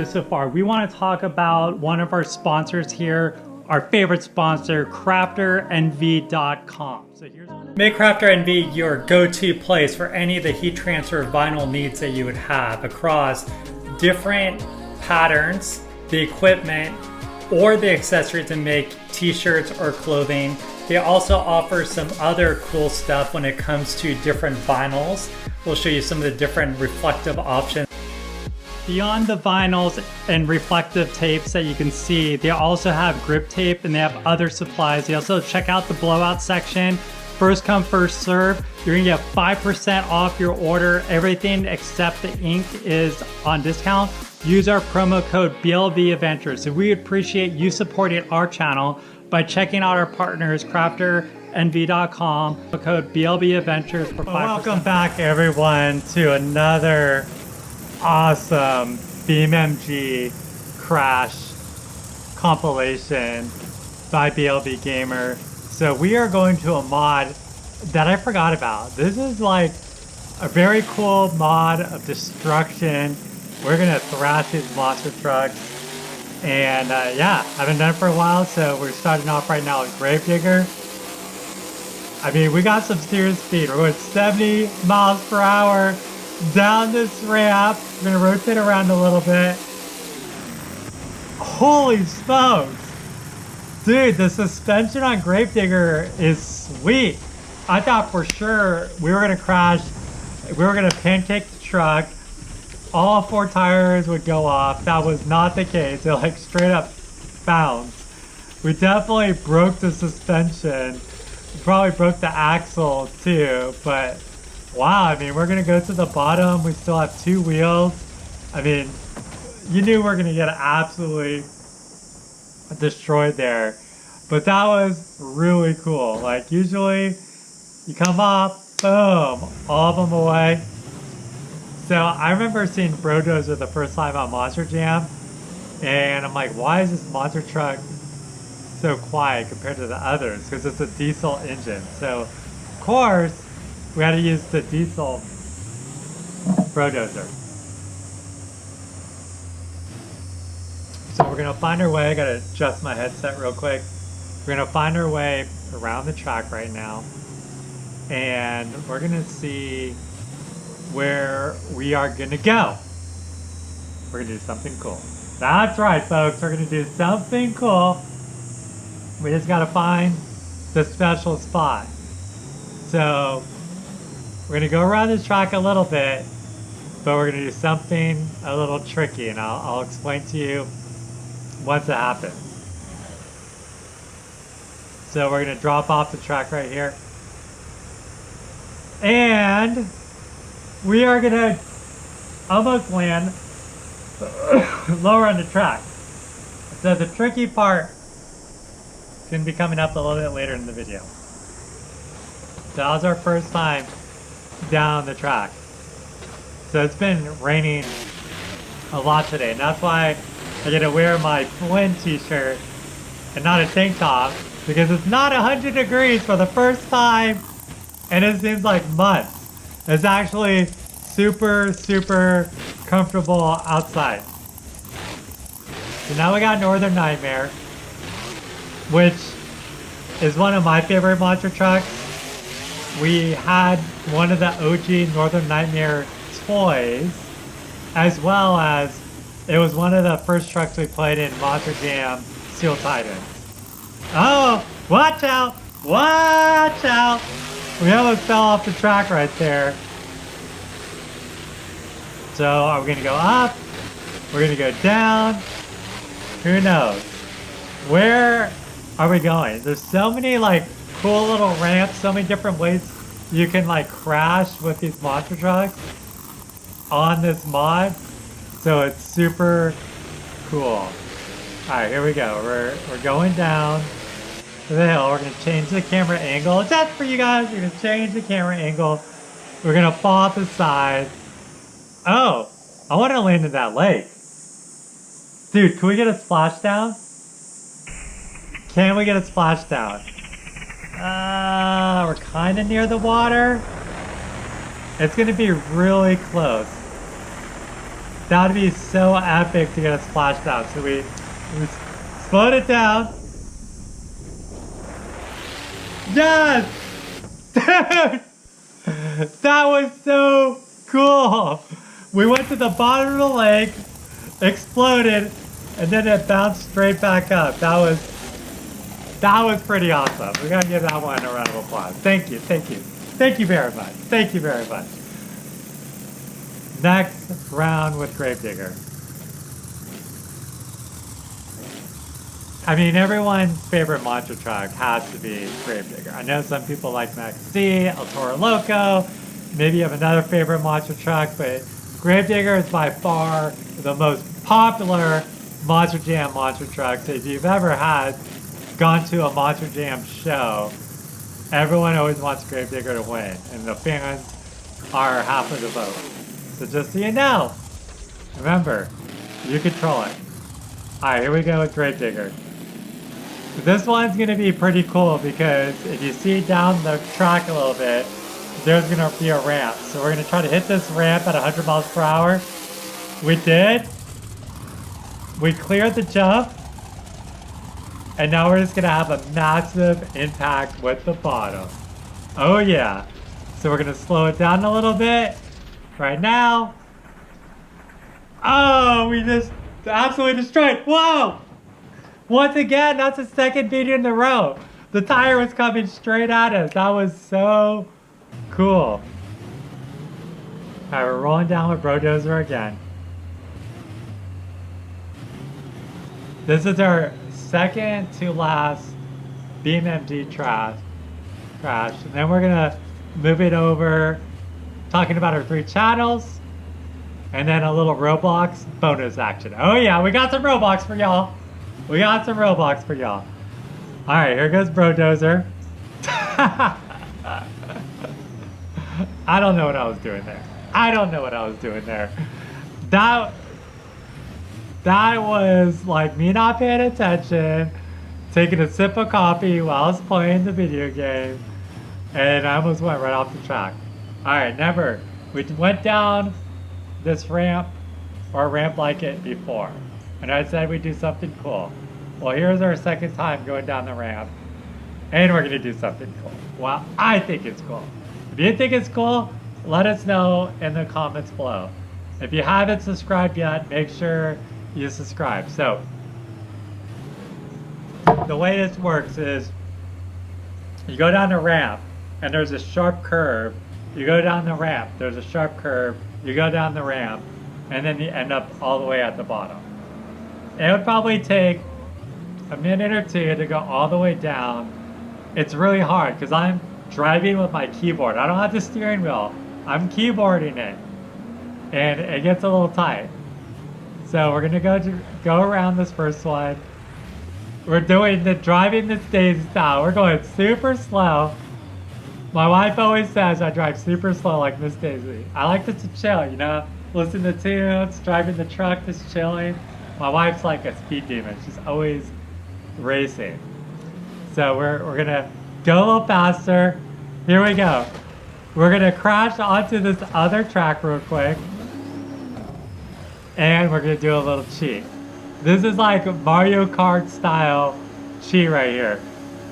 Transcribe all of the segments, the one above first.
so far. We want to talk about one of our sponsors here, our favorite sponsor, CrafterNV.com. So make CrafterNV your go-to place for any of the heat transfer vinyl needs that you would have across different patterns, the equipment, or the accessories to make t-shirts or clothing. They also offer some other cool stuff when it comes to different vinyls. We'll show you some of the different reflective options. Beyond the vinyls and reflective tapes that you can see, they also have grip tape and they have other supplies. You also check out the blowout section. First come, first serve. You're gonna get 5% off your order. Everything except the ink is on discount. Use our promo code BLB Adventures. So we appreciate you supporting our channel by checking out our partners, CrafterNV.com, code BLB Adventures for 5%. Welcome back everyone to another awesome BeamNG crash compilation by BLB Gamer. So we are going to a mod that I forgot about. This is like a very cool mod of destruction. We're gonna thrash these monster trucks. And yeah, haven't done it for a while, so we're starting off right now with Gravedigger. I mean, we got some serious speed. We're going 70 miles per hour down this ramp. We're gonna rotate around a little bit. Holy smokes! Dude, the suspension on Gravedigger is sweet. I thought for sure we were gonna crash. We were gonna pancake the truck. All 4 tires would go off. That was not the case. It like straight up bounced. We definitely broke the suspension. We probably broke the axle too, but wow, I mean, we're gonna go to the bottom. We still have 2 wheels. I mean, you knew we were gonna get absolutely destroyed there. But that was really cool. Like usually you come up, boom, all of them away. So I remember seeing Brodozer the first time on Monster Jam, and I'm like, why is this monster truck so quiet compared to the others? Because it's a diesel engine. So of course we had to use the diesel Brodozer. So we're gonna find our way. I gotta adjust my headset real quick. We're gonna find our way around the track right now, and we're gonna see where we are gonna go. We're gonna do something cool. That's right, folks. We're gonna do something cool. We just gotta find the special spot. So we're gonna go around this track a little bit, but we're gonna do something a little tricky, and I'll explain to you once it happens. So we're gonna drop off the track right here, and we are gonna almost land lower on the track. So the tricky part is gonna be coming up a little bit later in the video. So that was our first time down the track. So it's been raining a lot today, and that's why I get to wear my Flynn t-shirt and not a tank top, because it's not 100 degrees for the first time, and it seems like months. It's actually super, super comfortable outside. So now we got Northern Nightmare, which is one of my favorite monster trucks. We had one of the OG Northern Nightmare toys, as well as it was one of the first trucks we played in Monster Jam Steel Titans. Oh, watch out! Watch out! We almost fell off the track right there. So are we gonna go up? We're gonna go down? Who knows? Where are we going? There's so many like cool little ramps, so many different ways you can like crash with these monster trucks on this mod. So it's super cool. Alright, here we go. We're going down to the hill. We're gonna change the camera angle. Just for you guys, we're gonna change the camera angle. We're gonna fall off the side. Oh, I want to land in that lake. Dude, can we get a splashdown? Can we get a splashdown? We're kind of near the water. It's going to be really close. That would be so epic to get a splashdown. So we slowed it down. Yes! Dude! That was so cool! We went to the bottom of the lake, exploded, and then it bounced straight back up. That was pretty awesome. We gotta give that one a round of applause. Thank you, thank you. Thank you very much. Thank you very much. Next round with Gravedigger. I mean, everyone's favorite monster truck has to be Gravedigger. I know some people like Max C, El Toro Loco, maybe you have another favorite monster truck, but Gravedigger is by far the most popular Monster Jam monster truck. So if you've ever gone to a Monster Jam show, everyone always wants Gravedigger to win, and the fans are half of the vote. So just so you know, remember, you control it. Alright, here we go with Gravedigger. This one's going to be pretty cool because if you see down the track a little bit, there's going to be a ramp. So we're going to try to hit this ramp at 100 miles per hour. We did. We cleared the jump. And now we're just going to have a massive impact with the bottom. Oh yeah. So we're going to slow it down a little bit. Right now. Oh, we just absolutely destroyed. Whoa! Once again, that's the second video in a row. The tire was coming straight at us. That was so cool. Alright, we're rolling down with Brodozer again. This is our second to last BeamNG crash. And then we're gonna move it over, talking about our 3 channels, and then a little Roblox bonus action. Oh yeah, we got some Roblox for y'all. We got some Roblox for y'all. Alright, here goes Brodozer. I don't know what I was doing there. I don't know what I was doing there. That was like me not paying attention, taking a sip of coffee while I was playing the video game, and I almost went right off the track. Alright, never. We went down this ramp, or a ramp like it before. And I said we'd do something cool. Well, here's our second time going down the ramp. And we're gonna do something cool. Well, I think it's cool. If you think it's cool, let us know in the comments below. If you haven't subscribed yet, make sure you subscribe. So, the way this works is, you go down the ramp, and there's a sharp curve. You go down the ramp, there's a sharp curve. You go down the ramp, and then you end up all the way at the bottom. It would probably take a minute or two to go all the way down. It's really hard because I'm driving with my keyboard. I don't have the steering wheel. I'm keyboarding it. And it gets a little tight. So we're gonna go around this first one. We're doing the driving this daisy style. We're going super slow. My wife always says I drive super slow like Miss Daisy. I like to chill, you know? Listen to tunes, driving the truck, just chilling. My wife's like a speed demon. She's always racing. So we're gonna go a little faster. Here we go. We're gonna crash onto this other track real quick. And we're gonna do a little cheat. This is like Mario Kart style cheat right here.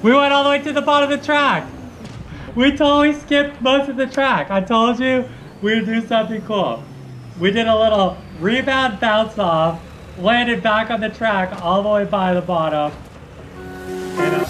We went all the way to the bottom of the track. We totally skipped most of the track. I told you we would do something cool. We did a little rebound bounce off, landed back on the track all the way by the bottom. And,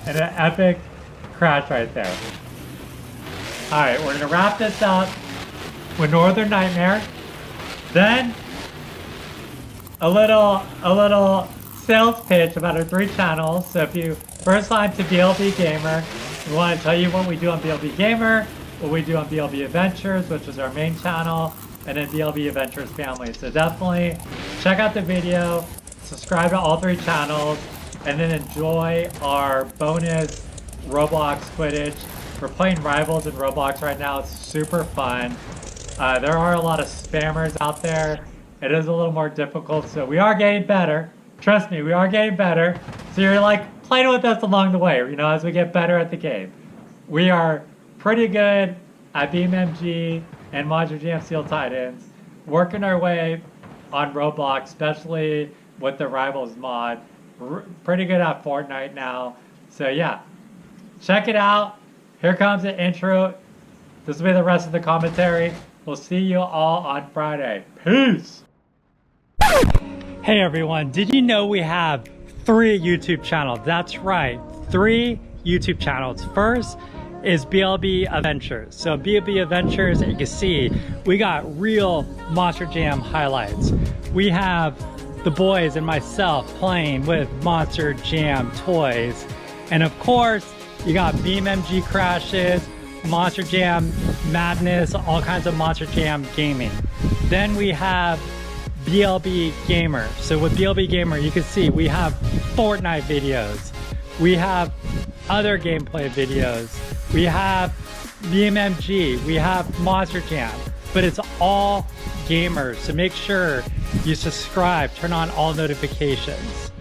and an epic crash right there. Alright, we're gonna wrap this up with Northern Nightmare. Then a little sales pitch about our 3 channels. So if you first time to BLB Gamer, we want to tell you what we do on BLB Gamer, what we do on BLB Adventures, which is our main channel, and then BLB Adventures Family. So definitely check out the video, subscribe to all 3 channels, and then enjoy our bonus Roblox footage. We're playing Rivals in Roblox right now. It's super fun. There are a lot of spammers out there. It is a little more difficult, so we are getting better. Trust me, we are getting better. So you're like playing with us along the way, you know, as we get better at the game. We are pretty good at BeamNG and Monster Jam Steel Titans, working our way on Roblox, especially with the Rivals mod. Pretty good at Fortnite now. So yeah, check it out. Here comes the intro. This will be the rest of the commentary. We'll see you all on Friday. Peace! Hey everyone, did you know we have 3 YouTube channels? That's right, 3 YouTube channels. First is BLB Adventures. So BLB Adventures, you can see, we got real Monster Jam highlights. We have the boys and myself playing with Monster Jam toys. And of course, you got BeamNG crashes, Monster Jam madness, all kinds of Monster Jam gaming. Then we have BLB Gamer. So with BLB Gamer, you can see we have Fortnite videos. We have other gameplay videos. We have BeamNG. We have Monster Jam. But it's all gamers. So make sure you subscribe, turn on all notifications.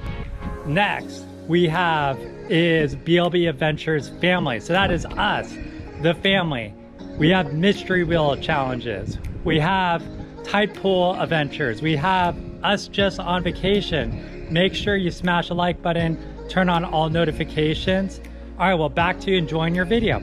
Next, we have is BLB Adventures Family. So that is us, the family. We have mystery wheel challenges. We have tide pool adventures. We have us just on vacation. Make sure you smash the like button, turn on all notifications. All right, well, back to you enjoying your video.